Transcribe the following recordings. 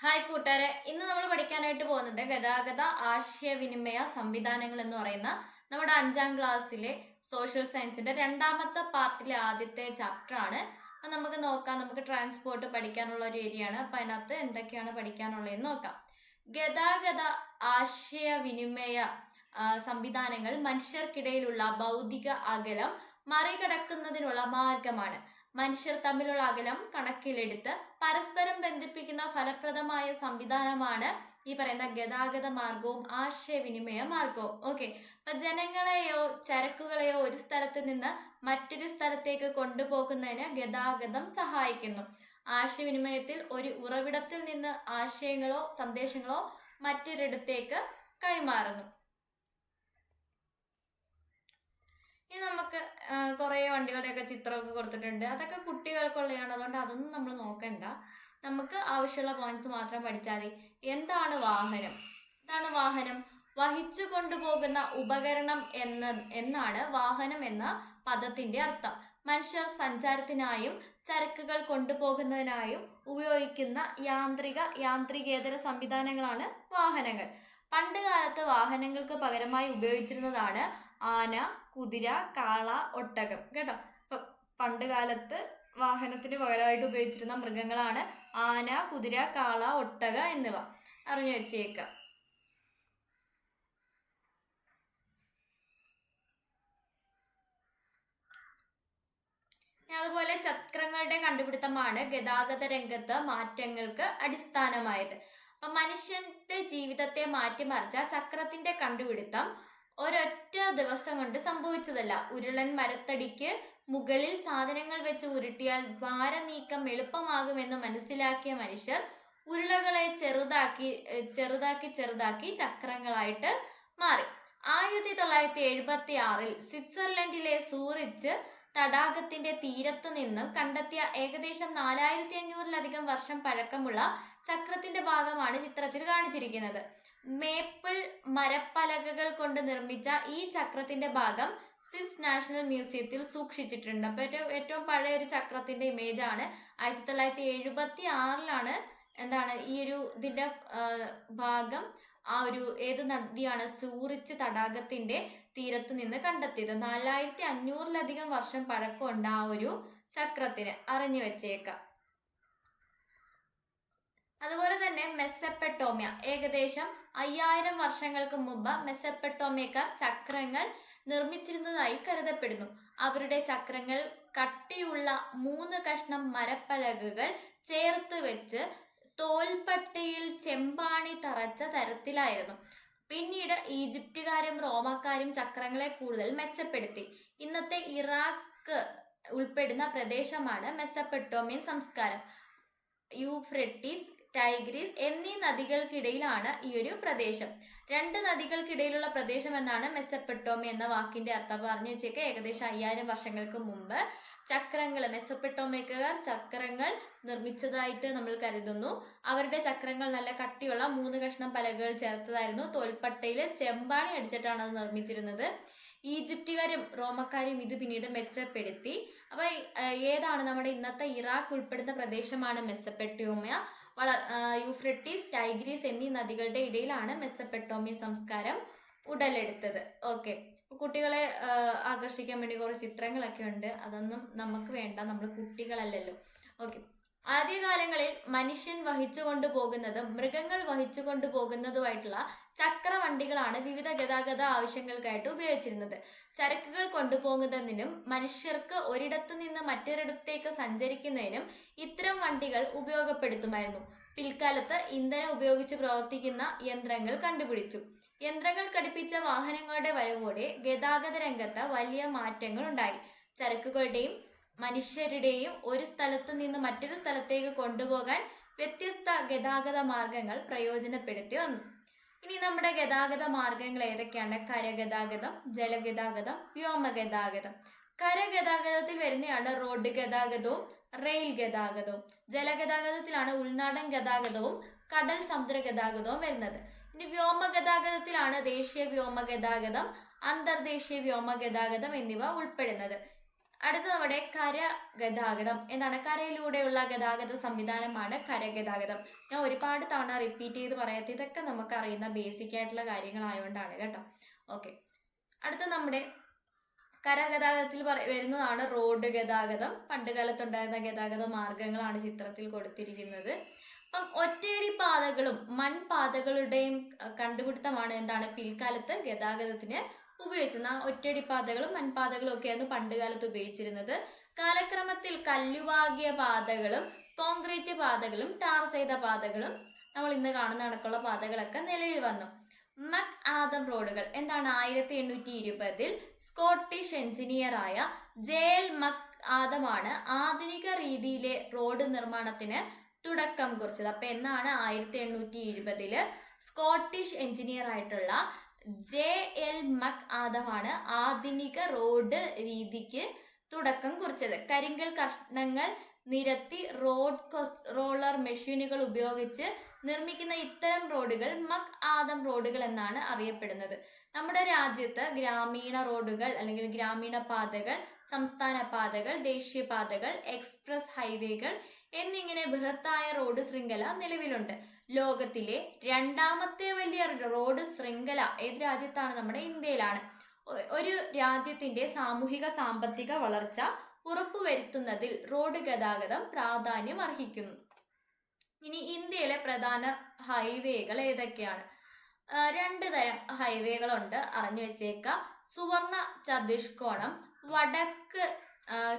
Hi കൂട്ടുകാരെ, ഇന്ന് നമ്മൾ പഠിക്കാനായിട്ട് പോകുന്നത് ഗതാഗത ആശയവിനിമയ സംവിധാനങ്ങൾ എന്ന് പറയുന്ന നമ്മുടെ 5ാം ക്ലാസ്സിലെ സോഷ്യൽ സയൻസിന്റെ രണ്ടാമത്തെ പാർട്ടിലെ ആദ്യത്തെ ചാപ്റ്റർ ആണ്. അപ്പം നമുക്ക് നോക്കാം. നമുക്ക് ട്രാൻസ്പോർട്ട് പഠിക്കാനുള്ള ഒരു ഏരിയ ആണ്. അപ്പം അതിനകത്ത് എന്തൊക്കെയാണ് പഠിക്കാനുള്ളതെന്ന് നോക്കാം. ഗതാഗത ആശയവിനിമയ സംവിധാനങ്ങൾ മനുഷ്യർക്കിടയിലുള്ള ഭൗതിക അകലം മറികടക്കുന്നതിനുള്ള മാർഗമാണ്. മനുഷ്യർ തമ്മിലുള്ള അകലം കണക്കിലെടുത്ത് പരസ്പരം ബന്ധിപ്പിക്കുന്ന ഫലപ്രദമായ സംവിധാനമാണ് ഈ പറയുന്ന ഗതാഗത മാർഗവും ആശയവിനിമയ മാർഗവും. ഓക്കെ, അപ്പൊ ജനങ്ങളെയോ ചരക്കുകളെയോ ഒരു സ്ഥലത്ത് നിന്ന് മറ്റൊരു സ്ഥലത്തേക്ക് കൊണ്ടുപോകുന്നതിന് ഗതാഗതം സഹായിക്കുന്നു. ആശയവിനിമയത്തിൽ ഒരു ഉറവിടത്തിൽ നിന്ന് ആശയങ്ങളോ സന്ദേശങ്ങളോ മറ്റൊരിടത്തേക്ക് കൈമാറുന്നു. ഇനി നമുക്ക് കുറേ വണ്ടികളുടെയൊക്കെ ചിത്രമൊക്കെ കൊടുത്തിട്ടുണ്ട്. അതൊക്കെ കുട്ടികൾക്കുള്ളതാണ്, അതുകൊണ്ട് അതൊന്നും നമ്മൾ നോക്കണ്ട. നമുക്ക് ആവശ്യമുള്ള പോയിന്റ്സ് മാത്രം പഠിച്ചാൽ മതി. എന്താണ് വാഹനം? എന്താണ് വാഹനം? വഹിച്ചു കൊണ്ടുപോകുന്ന ഉപകരണം എന്നാണ് വാഹനം എന്ന പദത്തിന്റെ അർത്ഥം. മനുഷ്യർ സഞ്ചാരത്തിനായും ചരക്കുകൾ കൊണ്ടുപോകുന്നതിനായും ഉപയോഗിക്കുന്ന യാന്ത്രികേതര സംവിധാനങ്ങളാണ് വാഹനങ്ങൾ. പണ്ട് കാലത്ത് വാഹനങ്ങൾക്ക് പകരമായി ഉപയോഗിച്ചിരുന്നതാണ് ആന, കുതിര, കാള, ഒട്ടകം. കേട്ടോ, പണ്ട് കാലത്ത് വാഹനത്തിന് പകരമായിട്ട് ഉപയോഗിച്ചിരുന്ന മൃഗങ്ങളാണ് ആന, കുതിര, കാള, ഒട്ടക എന്നിവ. അറിഞ്ഞു വെച്ചേക്കാം. അതുപോലെ ചക്രങ്ങളുടെ കണ്ടുപിടുത്തമാണ് ഗതാഗത രംഗത്ത് മാറ്റങ്ങൾക്ക് അടിസ്ഥാനമായത്. അപ്പൊ മനുഷ്യന്റെ ജീവിതത്തെ മാറ്റിമറിച്ച ചക്രത്തിന്റെ കണ്ടുപിടുത്തം ഒരൊറ്റ ദിവസം കൊണ്ട് സംഭവിച്ചതല്ല. ഉരുളൻ മരത്തടിക്ക് മുകളിൽ സാധനങ്ങൾ വെച്ച് ഉരുട്ടിയാൽ ഭാരം നീക്കം എളുപ്പമാകുമെന്ന് മനസ്സിലാക്കിയ മനുഷ്യർ ഉരുളകളെ ചെറുതാക്കി ചക്രങ്ങളായിട്ട് മാറി. 1976 സ്വിറ്റ്സർലൻഡിലെ സൂറിച്ച് തടാകത്തിന്റെ തീരത്ത് നിന്നും കണ്ടെത്തിയ ഏകദേശം 4500 വർഷം പഴക്കമുള്ള ചക്രത്തിന്റെ ഭാഗമാണ് ചിത്രത്തിൽ കാണിച്ചിരിക്കുന്നത്. മേപ്പിൾ മരപ്പലകകൾ കൊണ്ട് നിർമ്മിച്ച ഈ ചക്രത്തിന്റെ ഭാഗം സ്വിസ് നാഷണൽ മ്യൂസിയത്തിൽ സൂക്ഷിച്ചിട്ടുണ്ട്. അപ്പൊ ഏറ്റവും പഴയ ഒരു ചക്രത്തിന്റെ ഇമേജ് ആണ്. 1976 എന്താണ് ഈ ഒരു ഇതിന്റെ ഭാഗം ഏത് നദിയാണ്? സൂറിച്ച് തടാകത്തിന്റെ തീരത്ത് നിന്ന് കണ്ടെത്തിയത്. 4500 വർഷം പഴക്കമുണ്ട് ആ ഒരു ചക്രത്തിന്. അറിഞ്ഞു വെച്ചേക്കാം. അതുപോലെ തന്നെ മെസ്സപ്പെട്ടോമിയ, ഏകദേശം 5000 വർഷങ്ങൾക്ക് മുമ്പ് മെസ്സപ്പെട്ടോമിയക്കാർ ചക്രങ്ങൾ നിർമ്മിച്ചിരുന്നതായി കരുതപ്പെടുന്നു. അവരുടെ ചക്രങ്ങൾ കട്ടിയുള്ള 3 കഷ്ണം മരപ്പലകകൾ ചേർത്ത് വെച്ച് തോൽപ്പട്ടയിൽ ചെമ്പാണി തറച്ച തരത്തിലായിരുന്നു. പിന്നീട് ഈജിപ്തുകാരും റോമക്കാരും ചക്രങ്ങളെ കൂടുതൽ മെച്ചപ്പെടുത്തി. ഇന്നത്തെ ഇറാഖ് ഉൾപ്പെടുന്ന പ്രദേശമാണ് മെസ്സപ്പെട്ടോമിയൻ സംസ്കാരം. യൂഫ്രട്ടീസ്, ടൈഗ്രീസ് എന്നീ നദികൾക്കിടയിലാണ് ഈ ഒരു പ്രദേശം. 2 നദികൾക്കിടയിലുള്ള പ്രദേശം എന്നാണ് മെസ്സപ്പെട്ടോമിയ എന്ന വാക്കിന്റെ അർത്ഥം. പറഞ്ഞു വെച്ചേക്ക്. ഏകദേശം 5000 വർഷങ്ങൾക്ക് മുമ്പ് മെസ്സപ്പെട്ടോമിയക്കാർ ചക്രങ്ങൾ നിർമ്മിച്ചതായിട്ട് നമ്മൾ കരുതുന്നു. അവരുടെ ചക്രങ്ങൾ നല്ല കട്ടിയുള്ള 3 കഷ്ണം പലകകൾ ചേർത്തതായിരുന്നു. തോൽപ്പട്ടയിൽ ചെമ്പാണി അടിച്ചിട്ടാണ് അത് നിർമ്മിച്ചിരുന്നത്. ഈജിപ്തുകാരും റോമക്കാരും ഇത് പിന്നീട് മെച്ചപ്പെടുത്തി. അപ്പൊ ഏതാണ് നമ്മുടെ ഇന്നത്തെ ഇറാഖ് ഉൾപ്പെടുന്ന പ്രദേശമാണ് മെസ്സപ്പെട്ടോമിയ. യൂഫ്രട്ടീസ്, ടൈഗ്രീസ് എന്നീ നദികളുടെ ഇടയിലാണ് മെസ്സപ്പെട്ടോമിയ സംസ്കാരം ഉടലെടുത്തത്. ഓക്കെ, കുട്ടികളെ ആകർഷിക്കാൻ വേണ്ടി കുറച്ച് ചിത്രങ്ങളൊക്കെ ഉണ്ട്. അതൊന്നും നമുക്ക് വേണ്ട, നമ്മൾ കുട്ടികളല്ലല്ലോ. ഓക്കെ, ആദ്യകാലങ്ങളിൽ മനുഷ്യൻ വഹിച്ചുകൊണ്ടു പോകുന്നതും മൃഗങ്ങൾ വഹിച്ചുകൊണ്ടു പോകുന്നതുമായിട്ടുള്ള ചക്രവണ്ടികളാണ് വിവിധ ഗതാഗത ആവശ്യങ്ങൾക്കായിട്ട് ഉപയോഗിച്ചിരുന്നത്. ചരക്കുകൾ കൊണ്ടുപോകുന്നതിനും മനുഷ്യർക്ക് ഒരിടത്തു നിന്ന് മറ്റൊരിടത്തേക്ക് സഞ്ചരിക്കുന്നതിനും ഇത്തരം വണ്ടികൾ ഉപയോഗപ്പെടുത്തുമായിരുന്നു. പിൽക്കാലത്ത് ഇന്ധനം ഉപയോഗിച്ച് പ്രവർത്തിക്കുന്ന യന്ത്രങ്ങൾ കണ്ടുപിടിച്ചു. യന്ത്രങ്ങൾ ഘടിപ്പിച്ച വാഹനങ്ങളുടെ വരവോടെ ഗതാഗത രംഗത്ത് വലിയ മാറ്റങ്ങൾ ഉണ്ടായി. ചരക്കുകളുടെയും മനുഷ്യരുടെയും ഒരു സ്ഥലത്ത് നിന്ന് മറ്റൊരു സ്ഥലത്തേക്ക് കൊണ്ടുപോകാൻ വ്യത്യസ്ത ഗതാഗത മാർഗങ്ങൾ പ്രയോജനപ്പെടുത്തി വന്നു. ഇനി നമ്മുടെ ഗതാഗത മാർഗങ്ങൾ ഏതൊക്കെയാണ്? കരഗതാഗതം, ജലഗതാഗതം, വ്യോമഗതാഗതം. കരഗതാഗതത്തിൽ വരുന്നതാണ് റോഡ് ഗതാഗതവും റെയിൽ ഗതാഗതവും. ജലഗതാഗതത്തിലാണ് ഉൾനാടൻ ഗതാഗതവും കടൽ സമുദ്ര ഗതാഗതവും വരുന്നത്. ഇനി വ്യോമഗതാഗതത്തിലാണ് ദേശീയ വ്യോമഗതാഗതം, അന്തർദേശീയ വ്യോമഗതാഗതം എന്നിവ ഉൾപ്പെടുന്നത്. അടുത്ത നമ്മുടെ കര ഗതാഗതം. എന്താണ്? കരയിലൂടെയുള്ള ഗതാഗത സംവിധാനമാണ് കരഗതാഗതം. ഞാൻ ഒരുപാട് തവണ റിപ്പീറ്റ് ചെയ്ത് പറയാത്ത, ഇതൊക്കെ നമുക്ക് അറിയുന്ന ബേസിക് ആയിട്ടുള്ള കാര്യങ്ങളായതുകൊണ്ടാണ് കേട്ടോ. ഓക്കെ, അടുത്ത നമ്മുടെ കരഗതാഗതത്തിൽ വരുന്നതാണ് റോഡ് ഗതാഗതം. പണ്ട് കാലത്തുണ്ടായിരുന്ന ഗതാഗത മാർഗങ്ങളാണ് ചിത്രത്തിൽ കൊടുത്തിരിക്കുന്നത്. അപ്പം ഒറ്റയടി പാതകളും മൺപാതകളുടെയും കണ്ടുപിടുത്തമാണ് എന്താണ് പിൽക്കാലത്ത് ഗതാഗതത്തിന് ഉപയോഗിച്ചിരുന്നത്. ഒറ്റയടി പാതകളും മൺപാതകളും ഒക്കെയായിരുന്നു പണ്ട് കാലത്ത് ഉപയോഗിച്ചിരുന്നത്. കാലക്രമത്തിൽ കല്ലുവാകിയ പാതകളും കോൺക്രീറ്റ് പാതകളും ടാർ ചെയ്ത പാതകളും നമ്മൾ ഇന്ന് കാണുന്ന കണക്കുള്ള പാതകളൊക്കെ നിലവിൽ വന്നു. മക് ആദം റോഡുകൾ. എന്താണ്? 1820 സ്കോട്ടിഷ് എഞ്ചിനീയറായ ജെഎൽ മക് ആദമാണ് ആധുനിക രീതിയിലെ റോഡ് നിർമ്മാണത്തിന് തുടക്കം കുറിച്ചത്. അപ്പൊ എന്നാണ് 1820 സ്കോട്ടിഷ് എഞ്ചിനീയർ ആയിട്ടുള്ള ജെഎൽ മക് ആദമാണ് ആധുനിക റോഡ് രീതിക്ക് തുടക്കം കുറിച്ചത്. കരിങ്കൽ കഷ്ണങ്ങൾ നിരത്തി റോളർ മെഷീനുകൾ ഉപയോഗിച്ച് നിർമ്മിക്കുന്ന ഇത്തരം റോഡുകൾ മക് ആദം റോഡുകൾ എന്നാണ് അറിയപ്പെടുന്നത്. നമ്മുടെ രാജ്യത്ത് ഗ്രാമീണ റോഡുകൾ അല്ലെങ്കിൽ ഗ്രാമീണ പാതകൾ, സംസ്ഥാന പാതകൾ, ദേശീയ പാതകൾ, എക്സ്പ്രസ് ഹൈവേകൾ എന്നിങ്ങനെ ബൃഹത്തായ റോഡ് ശൃംഖല നിലവിലുണ്ട്. ലോകത്തിലെ രണ്ടാമത്തെ വലിയ റോഡ് ശൃംഖല ഏത് രാജ്യത്താണ്? നമ്മുടെ ഇന്ത്യയിലാണ്. ഒരു രാജ്യത്തിന്റെ സാമൂഹിക സാമ്പത്തിക വളർച്ച ഉറപ്പുവരുത്തുന്നതിൽ റോഡ് ഗതാഗതം പ്രാധാന്യം അർഹിക്കുന്നു. ഇനി ഇന്ത്യയിലെ പ്രധാന ഹൈവേകൾ ഏതൊക്കെയാണ്? 2 തരം ഹൈവേകളുണ്ട്, അറിഞ്ഞു വെച്ചേക്ക. സുവർണ ചതുഷ്കോണം, വടക്ക്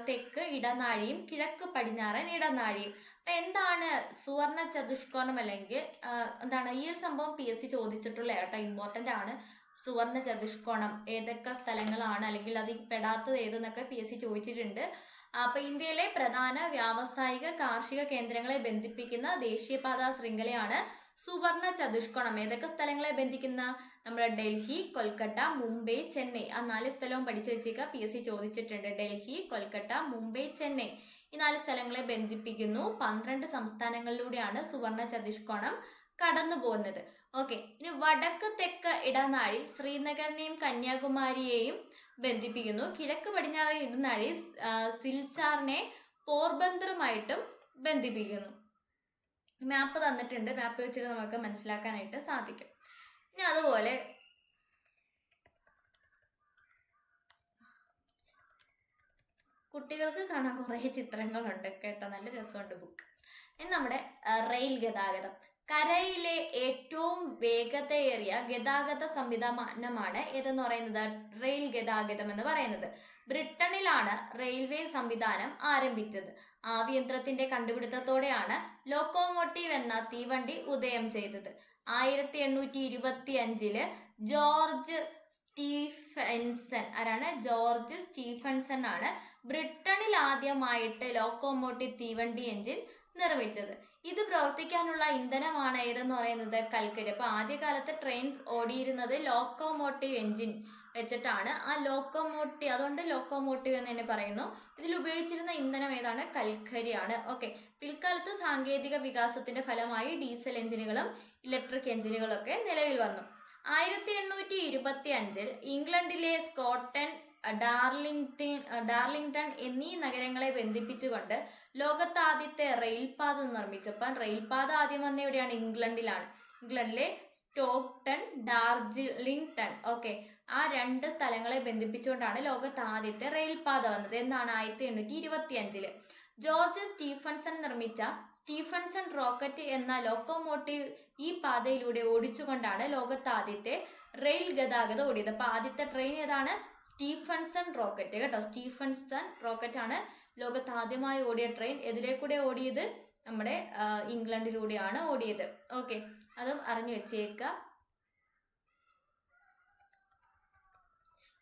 തെക്ക് ഇടനാഴിയും കിഴക്ക് പടിഞ്ഞാറൻ ഇടനാഴിയും. അപ്പൊ എന്താണ് സുവർണ ചതുഷ്കോണം? അല്ലെങ്കിൽ എന്താണ് ഈ ഒരു സംഭവം PSC ചോദിച്ചിട്ടുള്ള കേട്ടോ, ഇമ്പോർട്ടന്റ് ആണ്. സുവർണ ചതുഷ്കോണം ഏതൊക്കെ സ്ഥലങ്ങളാണ്, അല്ലെങ്കിൽ അതിൽ പെടാത്തത് ഏതെന്നൊക്കെ PSC ചോദിച്ചിട്ടുണ്ട്. അപ്പൊ ഇന്ത്യയിലെ പ്രധാന വ്യാവസായിക കാർഷിക കേന്ദ്രങ്ങളെ ബന്ധിപ്പിക്കുന്ന ദേശീയപാത ശൃംഖലയാണ് സുവർണ ചതുഷ്കോണം. ഏതൊക്കെ സ്ഥലങ്ങളെ ബന്ധിക്കുന്ന? നമ്മുടെ ഡൽഹി, കൊൽക്കത്ത, മുംബൈ, ചെന്നൈ. ആ 4 സ്ഥലവും പഠിച്ചു വെച്ചേക്കുക, PSC ചോദിച്ചിട്ടുണ്ട്. ഡൽഹി, കൊൽക്കത്ത, മുംബൈ, ചെന്നൈ ഈ 4 സ്ഥലങ്ങളെ ബന്ധിപ്പിക്കുന്നു. 12 സംസ്ഥാനങ്ങളിലൂടെയാണ് സുവർണ ചതുഷ്കോണം കടന്നു പോകുന്നത്. ഓക്കെ, ഇനി വടക്ക് തെക്ക് ഇടനാഴി ശ്രീനഗറിനെയും കന്യാകുമാരിയെയും ബന്ധിപ്പിക്കുന്നു. കിഴക്ക് പടിഞ്ഞാറ് ഇടനാഴി സിൽച്ചാറിനെ പോർബന്തറുമായിട്ടും ബന്ധിപ്പിക്കുന്നു. മാപ്പ് തന്നിട്ടുണ്ട്, മാപ്പ് വെച്ചിട്ട് നമുക്ക് മനസ്സിലാക്കാനായിട്ട് സാധിക്കും. ഇനി അതുപോലെ കുട്ടികൾക്ക് കാണാൻ കുറേ ചിത്രങ്ങളുണ്ട് കേട്ടോ, നല്ല രസമുണ്ട് ബുക്ക്. ഇനി നമ്മുടെ റെയിൽ ഗതാഗതം. കരയിലെ ഏറ്റവും വേഗതയേറിയ ഗതാഗത സംവിധാനമാണ് ഏതെന്ന് പറയുന്നത്? റെയിൽ ഗതാഗതം എന്ന് പറയുന്നത്. ബ്രിട്ടനിലാണ് റെയിൽവേ സംവിധാനം ആരംഭിച്ചത്. ആവിയന്ത്രത്തിന്റെ കണ്ടുപിടുത്തത്തോടെയാണ് ലോക്കോമോട്ടീവ് എന്ന തീവണ്ടി ഉദയം ചെയ്തത്. 1825 ജോർജ് സ്റ്റീഫൻസൺ ജോർജ് സ്റ്റീഫൻസൺ ആണ് ബ്രിട്ടനിൽ ആദ്യമായിട്ട് ലോക്കോമോട്ടീവ് തീവണ്ടി എഞ്ചിൻ നിർമ്മിച്ചത്. ഇത് പ്രവർത്തിക്കാനുള്ള ഇന്ധനമാണ് ഏതെന്ന് പറയുന്നത്? കൽക്കരി. അപ്പൊ ആദ്യകാലത്ത് ട്രെയിൻ ഓടിയിരുന്നത് ലോക്കോമോട്ടീവ് എഞ്ചിൻ വെച്ചിട്ടാണ്. ആ ലോക്കോമോട്ടീവ്, അതുകൊണ്ട് ലോക്കോമോട്ടീവ് എന്ന് തന്നെ പറയുന്നു. ഇതിൽ ഉപയോഗിച്ചിരുന്ന ഇന്ധനം ഏതാണ്? കൽക്കരിയാണ്. ഓക്കെ, പിൽക്കാലത്ത് സാങ്കേതിക വികാസത്തിന്റെ ഫലമായി ഡീസൽ എഞ്ചിനുകളും ഇലക്ട്രിക് എഞ്ചിനുകളും ഒക്കെ നിലവിൽ വന്നു. 1825 ഇംഗ്ലണ്ടിലെ സ്കോട്ടൺ, ഡാർലിംഗ്ടൺ എന്നീ നഗരങ്ങളെ ബന്ധിപ്പിച്ചുകൊണ്ട് ലോകത്ത് ആദ്യത്തെ റെയിൽപാത നിർമ്മിച്ചപ്പോൾ റെയിൽപാത ആദ്യം വന്ന എവിടെയാണ്? ഇംഗ്ലണ്ടിലാണ്. ഇംഗ്ലണ്ടിലെ സ്റ്റോക്ടൺ, ഡാർജിലിംഗ്ടൺ. ഓക്കെ, ആ 2 സ്ഥലങ്ങളെ ബന്ധിപ്പിച്ചുകൊണ്ടാണ് ലോകത്ത് ആദ്യത്തെ റെയിൽപാത വന്നത്. എന്നാണ് 1825. ജോർജ് സ്റ്റീഫൻസൺ നിർമ്മിച്ച സ്റ്റീഫൻസൺ റോക്കറ്റ് എന്ന ലോക്കോമോട്ടീവ് ഈ പാതയിലൂടെ ഓടിച്ചുകൊണ്ടാണ് ലോകത്ത് ആദ്യത്തെ റെയിൽ ഗതാഗതം ഓടിയത്. അപ്പൊ ആദ്യത്തെ ട്രെയിൻ ഏതാണ്? സ്റ്റീഫൻസൺ റോക്കറ്റ് കേട്ടോ. സ്റ്റീഫൻസൺ റോക്കറ്റ് ആണ് ലോകത്ത് ആദ്യമായി ഓടിയ ട്രെയിൻ. എതിലേക്കൂടെ ഓടിയത്? നമ്മുടെ ഇംഗ്ലണ്ടിലൂടെയാണ് ഓടിയത്. ഓക്കെ, അതും അറിഞ്ഞു വെച്ചേക്ക.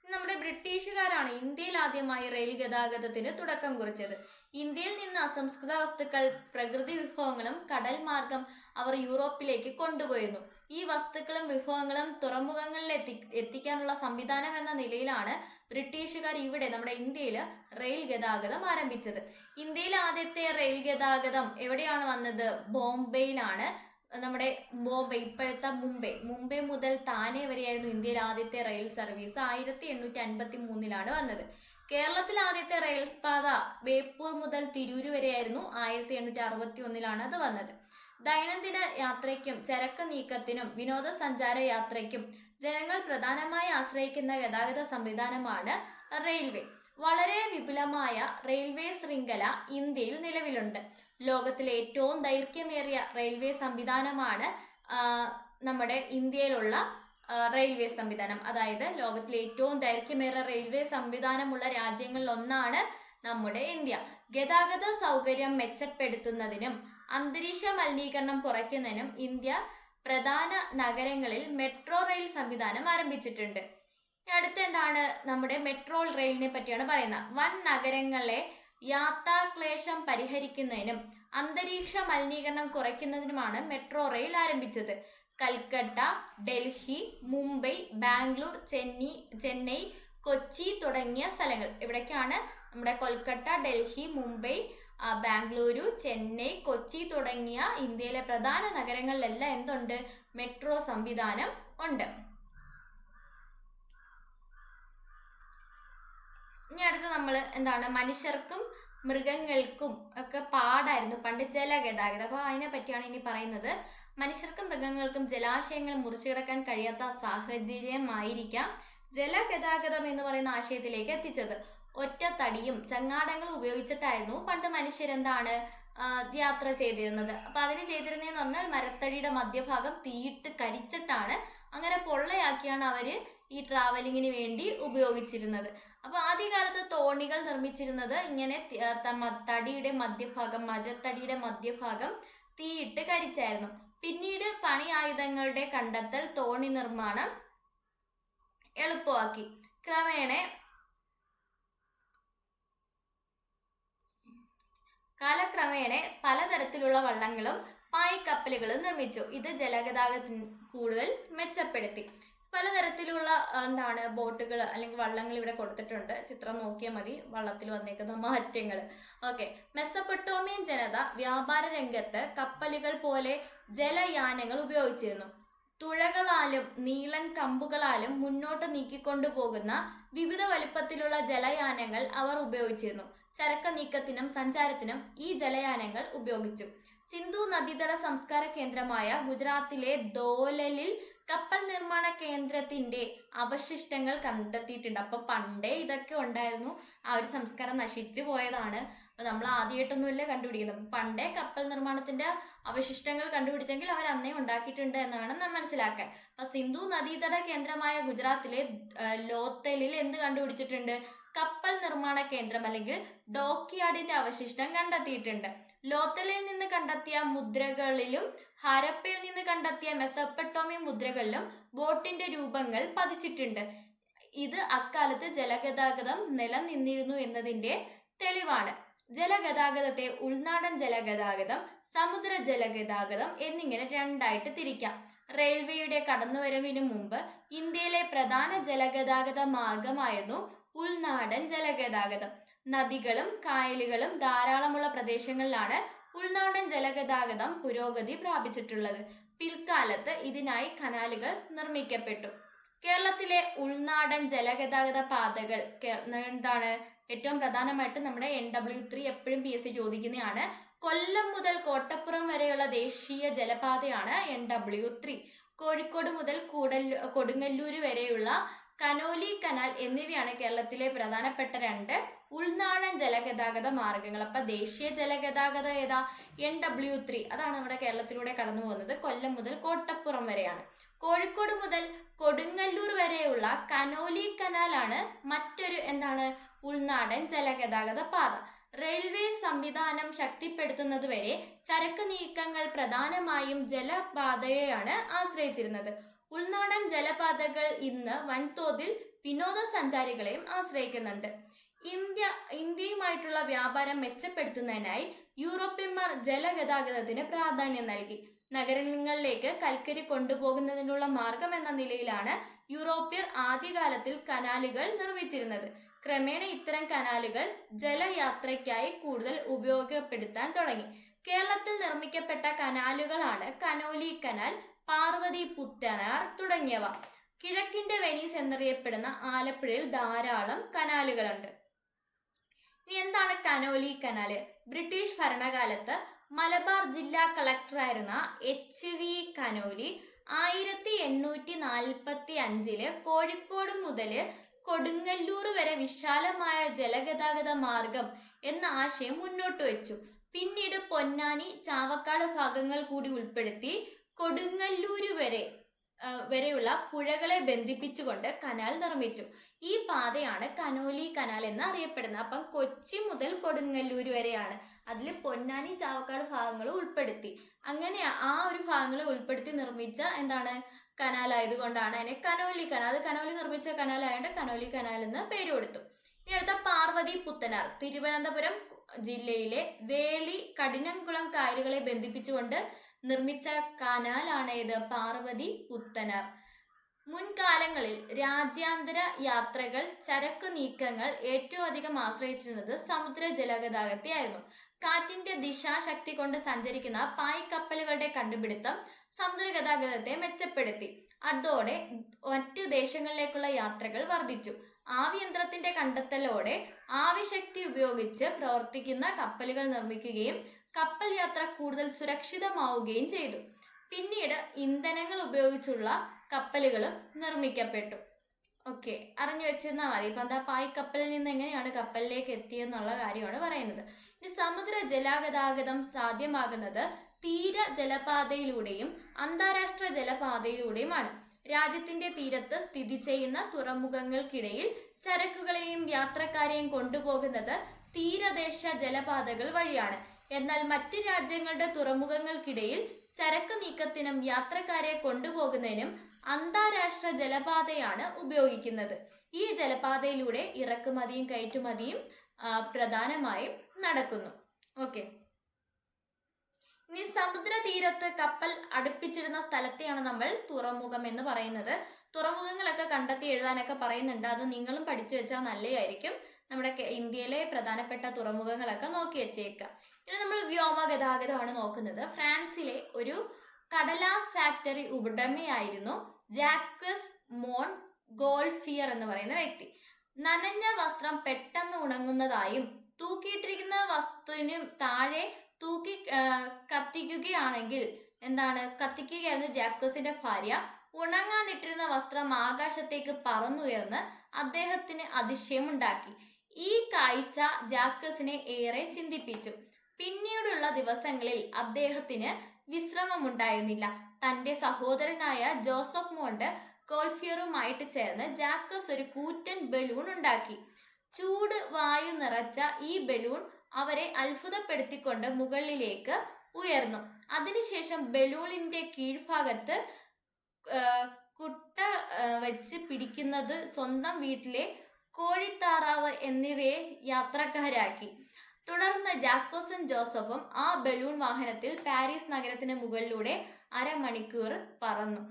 നമ്മുടെ ബ്രിട്ടീഷുകാരാണ് ഇന്ത്യയിൽ ആദ്യമായി റെയിൽ ഗതാഗതത്തിന് തുടക്കം കുറിച്ചത്. ഇന്ത്യയിൽ നിന്ന് അസംസ്കൃത വസ്തുക്കൾ, പ്രകൃതി വിഭവങ്ങളും കടൽ മാർഗം അവർ യൂറോപ്പിലേക്ക് കൊണ്ടുപോയിരുന്നു. ഈ വസ്തുക്കളും വിഭവങ്ങളും തുറമുഖങ്ങളിൽ എത്തിക്കാനുള്ള സംവിധാനം എന്ന നിലയിലാണ് ബ്രിട്ടീഷുകാർ ഇവിടെ നമ്മുടെ ഇന്ത്യയിൽ റെയിൽ ഗതാഗതം ആരംഭിച്ചത്. ഇന്ത്യയിൽ ആദ്യത്തെ റെയിൽ ഗതാഗതം എവിടെയാണ് വന്നത്? ബോംബെയിലാണ്. നമ്മുടെ ബോംബെ, ഇപ്പോഴത്തെ മുംബൈ മുതൽ താനെ വരെയായിരുന്നു ഇന്ത്യയിൽ ആദ്യത്തെ റെയിൽ സർവീസ്. 1853 വന്നത്. കേരളത്തിൽ ആദ്യത്തെ റെയിൽപാത ബേപ്പൂർ മുതൽ തിരൂര് വരെയായിരുന്നു. 1861 അത് വന്നത്. ദൈനംദിന യാത്രയ്ക്കും ചരക്ക് നീക്കത്തിനും വിനോദസഞ്ചാര യാത്രയ്ക്കും ജനങ്ങൾ പ്രധാനമായി ആശ്രയിക്കുന്ന ഗതാഗത സംവിധാനമാണ് റെയിൽവേ. വളരെ വിപുലമായ റെയിൽവേ ശൃംഖല ഇന്ത്യയിൽ നിലവിലുണ്ട്. ലോകത്തിലെ ഏറ്റവും ദൈർഘ്യമേറിയ റെയിൽവേ സംവിധാനമാണ് നമ്മുടെ ഇന്ത്യയിലുള്ള റെയിൽവേ സംവിധാനം. അതായത് ലോകത്തിലെ ഏറ്റവും ദൈർഘ്യമേറിയ റെയിൽവേ സംവിധാനമുള്ള രാജ്യങ്ങളിൽ ഒന്നാണ് നമ്മുടെ ഇന്ത്യ. ഗതാഗത സൗകര്യം മെച്ചപ്പെടുത്തുന്നതിനും അന്തരീക്ഷ മലിനീകരണം കുറയ്ക്കുന്നതിനും ഇന്ത്യ പ്രധാന നഗരങ്ങളിൽ മെട്രോ റെയിൽ സംവിധാനം ആരംഭിച്ചിട്ടുണ്ട്. അടുത്ത എന്താണ്, നമ്മുടെ മെട്രോ റെയിലിനെ പറ്റിയാണ് പറയുന്നത്. വൻ നഗരങ്ങളെ യാത്രാക്ലേശം പരിഹരിക്കുന്നതിനും അന്തരീക്ഷ മലിനീകരണം കുറയ്ക്കുന്നതിനുമാണ് മെട്രോ റെയിൽ ആരംഭിച്ചത്. കൽക്കട്ട, ഡൽഹി, മുംബൈ, ബാംഗ്ലൂർ, ചെന്നൈ, കൊച്ചി തുടങ്ങിയ സ്ഥലങ്ങൾ, ഇവിടേക്കാണ് നമ്മുടെ കൊൽക്കട്ട, ഡൽഹി, മുംബൈ, ബാംഗ്ലൂരു, ചെന്നൈ, കൊച്ചി തുടങ്ങിയ ഇന്ത്യയിലെ പ്രധാന നഗരങ്ങളിലെല്ലാം എന്തുണ്ട്, മെട്രോ സംവിധാനം ഉണ്ട്. ഇനി അടുത്ത് നമ്മൾ എന്താണ്, മനുഷ്യർക്കും മൃഗങ്ങൾക്കും ഒക്കെ പാടായിരുന്നു പണ്ട് ജലഗതാഗതം. അപ്പോൾ അതിനെ പറ്റിയാണ് ഇനി പറയുന്നത്. മനുഷ്യർക്കും മൃഗങ്ങൾക്കും ജലാശയങ്ങൾ മുറിച്ചു കിടക്കാൻ കഴിയാത്ത സാഹചര്യമായിരിക്കാം ജലഗതാഗതം എന്ന് പറയുന്ന ആശയത്തിലേക്ക് എത്തിച്ചത്. ഒറ്റത്തടിയും ചങ്ങാടങ്ങളും ഉപയോഗിച്ചിട്ടായിരുന്നു പണ്ട് മനുഷ്യരെന്താണ് യാത്ര ചെയ്തിരുന്നത്. അപ്പൊ അതിന് ചെയ്തിരുന്നതെന്ന് പറഞ്ഞാൽ മരത്തടിയുടെ മധ്യഭാഗം തീയിട്ട് കരിച്ചിട്ടാണ്, അങ്ങനെ പൊള്ളയാക്കിയാണ് അവര് ഈ ട്രാവലിങ്ങിന് വേണ്ടി ഉപയോഗിച്ചിരുന്നത്. അപ്പൊ ആദ്യകാലത്ത് തോണികൾ നിർമ്മിച്ചിരുന്നത് ഇങ്ങനെ മരത്തടിയുടെ മധ്യഭാഗം തീയിട്ട് കരിച്ചായിരുന്നു. പിന്നീട് പണി ആയുധങ്ങളുടെ കണ്ടെത്തൽ തോണി നിർമ്മാണം എളുപ്പമാക്കി. കാലക്രമേണ പലതരത്തിലുള്ള വള്ളങ്ങളും പായ്ക്കപ്പലുകളും നിർമ്മിച്ചു. ഇത് ഗതാഗതത്തിന് കൂടുതൽ മെച്ചപ്പെടുത്തി. പലതരത്തിലുള്ള ബോട്ടുകൾ അല്ലെങ്കിൽ വള്ളങ്ങൾ ഇവിടെ കൊടുത്തിട്ടുണ്ട്. ചിത്രം നോക്കിയാൽ മതി വള്ളത്തിൽ വന്നേക്കുന്ന മാറ്റങ്ങൾ. ഓക്കെ, മെസപ്പൊട്ടോമിയൻ ജനത വ്യാപാര രംഗത്ത് കപ്പലുകൾ പോലെ ജലയാനങ്ങൾ ഉപയോഗിച്ചിരുന്നു. തുഴകളാലും നീളൻ കമ്പുകളാലും മുന്നോട്ട് നീക്കിക്കൊണ്ടുപോകുന്ന വിവിധ വലുപ്പത്തിലുള്ള ജലയാനങ്ങൾ അവർ ഉപയോഗിച്ചിരുന്നു. ചരക്ക് നീക്കത്തിനും സഞ്ചാരത്തിനും ഈ ജലയാനങ്ങൾ ഉപയോഗിച്ചു. സിന്ധു നദീതട സംസ്കാര കേന്ദ്രമായ ഗുജറാത്തിലെ ദോലലിൽ കപ്പൽ നിർമ്മാണ കേന്ദ്രത്തിന്റെ അവശിഷ്ടങ്ങൾ കണ്ടെത്തിയിട്ടുണ്ട്. അപ്പൊ പണ്ടേ ഇതൊക്കെ ഉണ്ടായിരുന്നു, ആ ഒരു സംസ്കാരം നശിച്ചു പോയതാണ്. അപ്പൊ നമ്മൾ ആദ്യമായിട്ടൊന്നുമില്ല കണ്ടുപിടിക്കുന്നത്. പണ്ടേ കപ്പൽ നിർമ്മാണത്തിന്റെ അവശിഷ്ടങ്ങൾ കണ്ടുപിടിച്ചെങ്കിൽ അവർ അന്നേ ഉണ്ടാക്കിയിട്ടുണ്ട് എന്നാണ് നാം മനസ്സിലാക്കാൻ. അപ്പൊ സിന്ധു നദീതട കേന്ദ്രമായ ഗുജറാത്തിലെ ലോത്തലിൽ എന്ത് കണ്ടുപിടിച്ചിട്ടുണ്ട്, കപ്പൽ നിർമ്മാണ കേന്ദ്രം അല്ലെങ്കിൽ ഡോക്യാർഡിന്റെ അവശിഷ്ടം കണ്ടെത്തിയിട്ടുണ്ട്. ലോത്തലിൽ നിന്ന് കണ്ടെത്തിയ മുദ്രകളിലും ഹരപ്പയിൽ നിന്ന് കണ്ടെത്തിയ മെസപ്പൊട്ടോമിയൻ മുദ്രകളിലും ബോട്ടിന്റെ രൂപങ്ങൾ പതിച്ചിട്ടുണ്ട്. ഇത് അക്കാലത്ത് ജലഗതാഗതം നിലനിന്നിരുന്നു എന്നതിന്റെ തെളിവാണ്. ജലഗതാഗതത്തെ ഉൾനാടൻ ജലഗതാഗതം, സമുദ്ര ജലഗതാഗതം എന്നിങ്ങനെ രണ്ടായിട്ട് തിരിക്കാം. റെയിൽവേയുടെ കടന്നുവരവിന് മുമ്പ് ഇന്ത്യയിലെ പ്രധാന ജലഗതാഗത മാർഗമായിരുന്നു ഉൾനാടൻ ജലഗതാഗതം. നദികളും കായലുകളും ധാരാളമുള്ള പ്രദേശങ്ങളിലാണ് ഉൾനാടൻ ജലഗതാഗതം പുരോഗതി പ്രാപിച്ചിട്ടുള്ളത്. പിൽക്കാലത്ത് ഇതിനായി കനാലുകൾ നിർമ്മിക്കപ്പെട്ടു. കേരളത്തിലെ ഉൾനാടൻ ജലഗതാഗത പാതകൾ ഏറ്റവും പ്രധാനമായിട്ട് നമ്മുടെ NW3 എപ്പോഴും PSC ചോദിക്കുന്നതാണ്. കൊല്ലം മുതൽ കോട്ടപ്പുറം വരെയുള്ള ദേശീയ ജലപാതയാണ് NW3. കോഴിക്കോട് മുതൽ കൊടുങ്ങല്ലൂര് വരെയുള്ള കനോലി കനാൽ എന്നിവയാണ് കേരളത്തിലെ പ്രധാനപ്പെട്ട 2 ഉൾനാടൻ ജലഗതാഗത മാർഗങ്ങൾ. അപ്പൊ ദേശീയ ജലഗതാഗതം ഏതാ, NW3. അതാണ് നമ്മുടെ കേരളത്തിലൂടെ കടന്നു പോകുന്നത്. കൊല്ലം മുതൽ കോട്ടപ്പുറം വരെയാണ്. കോഴിക്കോട് മുതൽ കൊടുങ്ങല്ലൂർ വരെയുള്ള കനോലി കനാലാണ് മറ്റൊരു ഉൾനാടൻ ജലഗതാഗത പാത. റെയിൽവേ സംവിധാനം ശക്തിപ്പെടുത്തുന്നത് വരെ ചരക്ക് നീക്കങ്ങൾ പ്രധാനമായും ജലപാതയെയാണ് ആശ്രയിച്ചിരുന്നത്. ഉൾനാടൻ ജലപാതകൾ ഇന്ന് വൻതോതിൽ വിനോദസഞ്ചാരികളെയും ആശ്രയിക്കുന്നുണ്ട്. ഇന്ത്യയുമായിട്ടുള്ള വ്യാപാരം മെച്ചപ്പെടുത്തുന്നതിനായി യൂറോപ്യന്മാർ ജലഗതാഗതത്തിന് പ്രാധാന്യം നൽകി. നഗരങ്ങളിലേക്ക് കൽക്കരി കൊണ്ടുപോകുന്നതിനുള്ള മാർഗം എന്ന നിലയിലാണ് യൂറോപ്യർ ആദ്യകാലത്തിൽ കനാലുകൾ നിർമ്മിച്ചിരുന്നത്. ക്രമേണ ഇത്തരം കനാലുകൾ ജലയാത്രയ്ക്കായി കൂടുതൽ ഉപയോഗപ്പെടുത്താൻ തുടങ്ങി. കേരളത്തിൽ നിർമ്മിക്കപ്പെട്ട കനാലുകളാണ് കനോലി കനാൽ, പാർവതി പുത്തനാർ തുടങ്ങിയവ. കിഴക്കിന്റെ വെനീസ് എന്നറിയപ്പെടുന്ന ആലപ്പുഴയിൽ ധാരാളം കനാലുകളുണ്ട്. ഇനി എന്താണ് കനോലി കനാല്? ബ്രിട്ടീഷ് ഭരണകാലത്ത് മലബാർ ജില്ലാ കളക്ടറായിരുന്ന HV കനോലി 1845 കോഴിക്കോട് മുതൽ കൊടുങ്ങല്ലൂർ വരെ വിശാലമായ ജലഗതാഗത മാർഗം എന്ന ആശയം മുന്നോട്ട് വെച്ചു. പിന്നീട് പൊന്നാനി, ചാവക്കാട് ഭാഗങ്ങൾ കൂടി ഉൾപ്പെടുത്തി കൊടുങ്ങല്ലൂര് വരെയുള്ള പുഴകളെ ബന്ധിപ്പിച്ചുകൊണ്ട് കനാൽ നിർമ്മിച്ചു. ഈ പാതയാണ് കനോലി കനാൽ എന്ന് അറിയപ്പെടുന്നത്. അപ്പം കൊച്ചി മുതൽ കൊടുങ്ങല്ലൂര് വരെയാണ്. അതിൽ പൊന്നാനി, ചാവക്കാട് ഭാഗങ്ങൾ ഉൾപ്പെടുത്തി. അങ്ങനെ ആ ഒരു ഭാഗങ്ങൾ ഉൾപ്പെടുത്തി നിർമ്മിച്ച എന്താണ് കനാൽ ആയതുകൊണ്ടാണ് അതിനെ കനോലി കനാൽ. അത് കനോലി നിർമ്മിച്ച കനാലായതുകൊണ്ട് കനോലി കനാൽ എന്ന് പേര് കൊടുത്തു. ഇനി അടുത്ത പാർവതി പുത്തനാർ. തിരുവനന്തപുരം ജില്ലയിലെ വേളി, കഠിനംകുളം കായലുകളെ ബന്ധിപ്പിച്ചുകൊണ്ട് നിർമ്മിച്ച കനാലാണ് ഇത് പാർവതി പുത്തനാർ. മുൻകാലങ്ങളിൽ രാജ്യാന്തര യാത്രകൾ, ചരക്കു നീക്കങ്ങൾ ഏറ്റവും അധികം ആശ്രയിച്ചിരുന്നത് സമുദ്ര ജലഗതാഗതത്തെയായിരുന്നു. കാറ്റിന്റെ ദിശാശക്തി കൊണ്ട് സഞ്ചരിക്കുന്ന പായ്ക്കപ്പലുകളുടെ കണ്ടുപിടുത്തം സമുദ്ര ഗതാഗതത്തെ മെച്ചപ്പെടുത്തി. അതോടെ മറ്റ് ദേശങ്ങളിലേക്കുള്ള യാത്രകൾ വർദ്ധിച്ചു. ആവിയന്ത്രത്തിന്റെ കണ്ടെത്തലോടെ ആവിശക്തി ഉപയോഗിച്ച് പ്രവർത്തിക്കുന്ന കപ്പലുകൾ നിർമ്മിക്കുകയും കപ്പൽ യാത്ര കൂടുതൽ സുരക്ഷിതമാവുകയും ചെയ്തു. പിന്നീട് ഇന്ധനങ്ങൾ ഉപയോഗിച്ചുള്ള കപ്പലുകളും നിർമ്മിക്കപ്പെട്ടു. ഓക്കെ, അറിഞ്ഞു വെച്ചിരുന്നാൽ മതി. ഇപ്പം എന്താ പായ്ക്കപ്പലിൽ നിന്ന് എങ്ങനെയാണ് കപ്പലിലേക്ക് എത്തിയെന്നുള്ള കാര്യമാണ് പറയുന്നത്. ഇനി സമുദ്ര ജലഗതാഗതം സാധ്യമാകുന്നത് തീര ജലപാതയിലൂടെയും അന്താരാഷ്ട്ര ജലപാതയിലൂടെയുമാണ്. രാജ്യത്തിന്റെ തീരത്ത് സ്ഥിതി ചെയ്യുന്ന തുറമുഖങ്ങൾക്കിടയിൽ ചരക്കുകളെയും യാത്രക്കാരെയും കൊണ്ടുപോകുന്നത് തീരദേശ ജലപാതകൾ വഴിയാണ്. എന്നാൽ മറ്റ് രാജ്യങ്ങളുടെ തുറമുഖങ്ങൾക്കിടയിൽ ചരക്ക് നീക്കത്തിനും യാത്രക്കാരെ കൊണ്ടുപോകുന്നതിനും അന്താരാഷ്ട്ര ജലപാതയാണ് ഉപയോഗിക്കുന്നത്. ഈ ജലപാതയിലൂടെ ഇറക്കുമതിയും കയറ്റുമതിയും പ്രധാനമായും നടക്കുന്നു. ഓക്കെ, ഇനി സമുദ്ര തീരത്ത് കപ്പൽ അടുപ്പിച്ചിടുന്ന സ്ഥലത്തെയാണ് നമ്മൾ തുറമുഖം എന്ന് പറയുന്നത്. തുറമുഖങ്ങളൊക്കെ കണ്ടെത്തി എഴുതാനൊക്കെ പറയുന്നുണ്ട്. അത് നിങ്ങളും പഠിച്ചു വെച്ചാൽ നല്ലതായിരിക്കും. നമ്മുടെ ഇന്ത്യയിലെ പ്രധാനപ്പെട്ട തുറമുഖങ്ങളൊക്കെ നോക്കി വെച്ചേക്കാം. ഇനി നമ്മൾ വ്യോമഗതാഗതമാണ് നോക്കുന്നത്. ഫ്രാൻസിലെ ഒരു കടലാസ് ഫാക്ടറി ഉടമയായിരുന്നു ജാക്വസ് മോൺ ഗോൾഫിയർ എന്ന് പറയുന്ന വ്യക്തി. നനഞ്ഞ വസ്ത്രം പെട്ടെന്ന് ഉണങ്ങുന്നതായും തൂക്കിയിട്ടിരിക്കുന്ന വസ്തുവിന് താഴെ തൂക്കി കത്തിക്കുകയാണെങ്കിൽ കത്തിക്കുകയായിരുന്നു ജാക്വസിന്റെ ഭാര്യ. ഉണങ്ങാനിട്ടിരുന്ന വസ്ത്രം ആകാശത്തേക്ക് പറന്നുയർന്ന് അദ്ദേഹത്തിന് അതിശയമുണ്ടാക്കി. ഈ കാഴ്ച ജാക്വസിനെ ഏറെ ചിന്തിപ്പിച്ചു. പിന്നീടുള്ള ദിവസങ്ങളിൽ അദ്ദേഹത്തിന് വിശ്രമമുണ്ടായിരുന്നില്ല. തന്റെ സഹോദരനായ ജോസഫ് മോണ്ട് ഗോൾഫിയറുമായിട്ട് ചേർന്ന് ജാക്വസ് ഒരു കൂറ്റൻ ബലൂൺ ഉണ്ടാക്കി. ചൂട് വായു നിറച്ച ഈ ബലൂൺ അവരെ അത്ഭുതപ്പെടുത്തിക്കൊണ്ട് മുകളിലേക്ക് ഉയർന്നു. അതിനുശേഷം ബലൂണിന്റെ കീഴ്ഭാഗത്ത് കുട്ട വെച്ച് പിടിക്കുന്നത് സ്വന്തം വീട്ടിലെ കോഴിത്താറാവ് എന്നിവയെ യാത്രക്കാരാക്കി. തുടർന്ന് ജാക്വസും ജോസഫും ആ ബലൂൺ വാഹനത്തിൽ പാരീസ് നഗരത്തിന് മുകളിലൂടെ അരമണിക്കൂർ പറന്നു.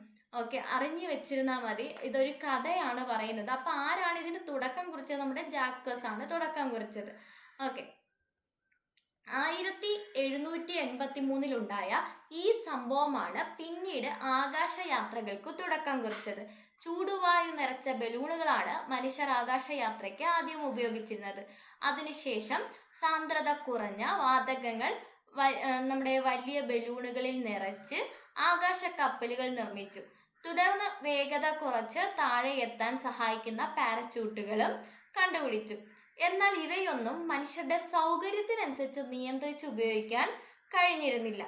ഓക്കെ, അറിഞ്ഞു വെച്ചിരുന്നാൽ മതി. ഇതൊരു കഥയാണ് പറയുന്നത്. അപ്പൊ ആരാണ് ഇതിന് തുടക്കം കുറിച്ചത്? നമ്മുടെ ജാക്വസ് ആണ് തുടക്കം കുറിച്ചത്. ഓക്കെ, 1783 ഈ സംഭവമാണ് പിന്നീട് ആകാശയാത്രകൾക്ക് തുടക്കം കുറിച്ചത്. ചൂടുവായു നിറച്ച ബലൂണുകളാണ് മനുഷ്യർ ആകാശയാത്രയ്ക്ക് ആദ്യം ഉപയോഗിച്ചിരുന്നത്. അതിനുശേഷം സാന്ദ്രത കുറഞ്ഞ വാതകങ്ങൾ നമ്മുടെ വലിയ ബലൂണുകളിൽ നിറച്ച് ആകാശ കപ്പലുകൾ നിർമ്മിച്ചു. തുടർന്ന് വേഗത കുറച്ച് താഴെ എത്താൻ സഹായിക്കുന്ന പാരച്യൂട്ടുകളും കണ്ടുപിടിച്ചു. എന്നാൽ ഇവയൊന്നും മനുഷ്യരുടെ സൗകര്യത്തിനനുസരിച്ച് നിയന്ത്രിച്ച് ഉപയോഗിക്കാൻ കഴിഞ്ഞിരുന്നില്ല.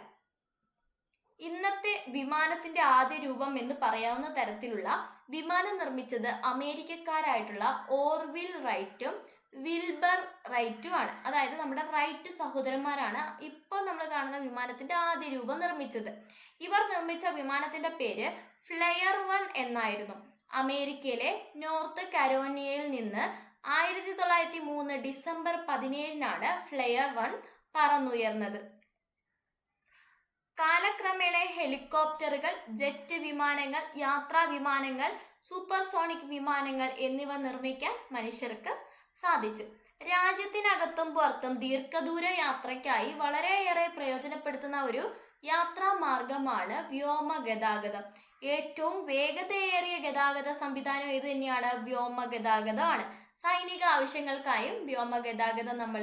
ഇന്നത്തെ വിമാനത്തിന്റെ ആദ്യ രൂപം എന്ന് പറയാവുന്ന തരത്തിലുള്ള വിമാനം നിർമ്മിച്ചത് അമേരിക്കക്കാരായിട്ടുള്ള ഓർവിൽ റൈറ്റും വിൽബർ റൈറ്റും ആണ്. അതായത് നമ്മുടെ റൈറ്റ് സഹോദരന്മാരാണ് ഇപ്പോൾ നമ്മൾ കാണുന്ന വിമാനത്തിന്റെ ആദ്യ രൂപം നിർമ്മിച്ചത്. ഇവർ നിർമ്മിച്ച വിമാനത്തിന്റെ പേര് ഫ്ലെയർ 1 എന്നായിരുന്നു. അമേരിക്കയിലെ നോർത്ത് കരോലിനയിൽ നിന്ന് 1903 ഡിസംബർ 17 ഫ്ലെയർ 1 പറന്നുയർന്നത്. കാലക്രമേണ ഹെലികോപ്റ്ററുകൾ, ജെറ്റ് വിമാനങ്ങൾ, യാത്രാ വിമാനങ്ങൾ, സൂപ്പർസോണിക് വിമാനങ്ങൾ എന്നിവ നിർമ്മിക്കാൻ മനുഷ്യർക്ക് സാധിച്ചു. രാജ്യത്തിനകത്തും പുറത്തും ദീർഘദൂര യാത്രയ്ക്കായി വളരെയേറെ പ്രയോജനപ്പെടുത്തുന്ന ഒരു യാത്രാമാർഗമാണ് വ്യോമഗതാഗതം. ഏറ്റവും വേഗതയേറിയ ഗതാഗത സംവിധാനം ഏത് തന്നെയാണ്? വ്യോമഗതാഗതമാണ്. സൈനിക ആവശ്യങ്ങൾക്കായും വ്യോമഗതാഗതം നമ്മൾ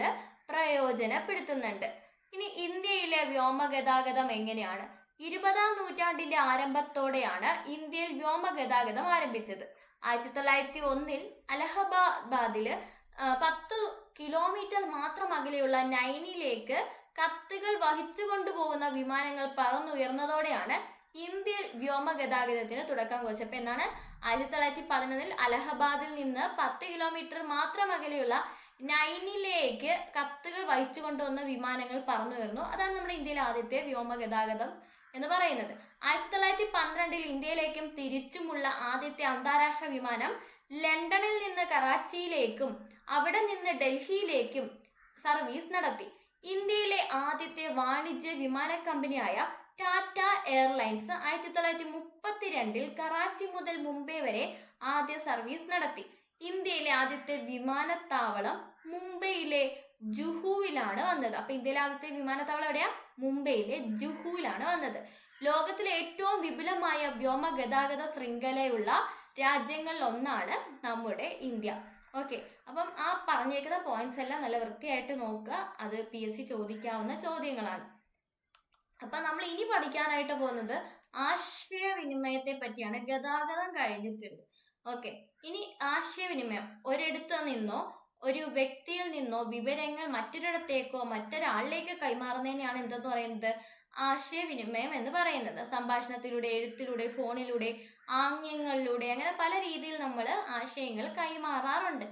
പ്രയോജനപ്പെടുത്തുന്നുണ്ട്. ഇനി ഇന്ത്യയിലെ വ്യോമഗതാഗതം എങ്ങനെയാണ്? 20-ാം നൂറ്റാണ്ടിന്റെ ആരംഭത്തോടെയാണ് ഇന്ത്യയിൽ വ്യോമഗതാഗതം ആരംഭിച്ചത്. 1901 അലഹബാദില് 10 കിലോമീറ്റർ മാത്രം അകലെയുള്ള നൈനിലേക്ക് കത്തുകൾ വഹിച്ചു കൊണ്ടുപോകുന്ന വിമാനങ്ങൾ പറന്നുയർന്നതോടെയാണ് ഇന്ത്യയിൽ വ്യോമഗതാഗതത്തിന് തുടക്കം കുറിച്ചത്. എന്നാണ് 1911 അലഹബാദിൽ നിന്ന് 10 കിലോമീറ്റർ മാത്രം അകലെയുള്ള നൈനിലേക്ക് കത്തുകൾ വഹിച്ചു കൊണ്ടുവന്ന വിമാനങ്ങൾ പറന്നുയർന്നു. അതാണ് നമ്മുടെ ഇന്ത്യയിലെ ആദ്യത്തെ വ്യോമഗതാഗതം എന്ന് പറയുന്നത്. 1912 ഇന്ത്യയിലേക്കും തിരിച്ചുമുള്ള ആദ്യത്തെ അന്താരാഷ്ട്ര വിമാനം ലണ്ടനിൽ നിന്ന് കറാച്ചിയിലേക്കും അവിടെ നിന്ന് ഡൽഹിയിലേക്കും സർവീസ് നടത്തി. ഇന്ത്യയിലെ ആദ്യത്തെ വാണിജ്യ വിമാന കമ്പനിയായ ടാറ്റ എയർലൈൻസ് 1932 കറാച്ചി മുതൽ മുംബൈ വരെ ആദ്യ സർവീസ് നടത്തി. ഇന്ത്യയിലെ ആദ്യത്തെ വിമാനത്താവളം മുംബൈയിലെ ജുഹുവിലാണ് വന്നത്. അപ്പൊ ഇന്ത്യയിലെ ആദ്യത്തെ വിമാനത്താവളം എവിടെയാ? മുംബൈയിലെ ജുഹുവിലാണ് വന്നത്. ലോകത്തിലെ ഏറ്റവും വിപുലമായ വ്യോമഗതാഗത ശൃംഖലയുള്ള രാജ്യങ്ങളിൽ ഒന്നാണ് നമ്മുടെ ഇന്ത്യ. ഓക്കെ, അപ്പം ആ പറഞ്ഞേക്കുന്ന പോയിന്റ്സ് എല്ലാം നല്ല വൃത്തിയായിട്ട് നോക്കുക. അത് PSC ചോദിക്കാവുന്ന ചോദ്യങ്ങളാണ്. അപ്പൊ നമ്മൾ ഇനി പഠിക്കാനായിട്ട് പോകുന്നത് ആശയവിനിമയത്തെ പറ്റിയാണ്. ഗതാഗതം കഴിഞ്ഞിട്ടുണ്ട്. ഓക്കെ, ഇനി ആശയവിനിമയം. ഒരിടത്ത് നിന്നോ ഒരു വ്യക്തിയിൽ നിന്നോ വിവരങ്ങൾ മറ്റൊരിടത്തേക്കോ മറ്റൊരാളിലേക്ക് കൈമാറുന്നതിനെയാണ് എന്തെന്ന് പറയുന്നത്? ആശയവിനിമയം എന്ന് പറയുന്നത്. സംഭാഷണത്തിലൂടെ, എഴുത്തിലൂടെ, ഫോണിലൂടെ, ആംഗ്യങ്ങളിലൂടെ, അങ്ങനെ പല രീതിയിൽ നമ്മൾ ആശയങ്ങൾ കൈമാറാറുണ്ട്.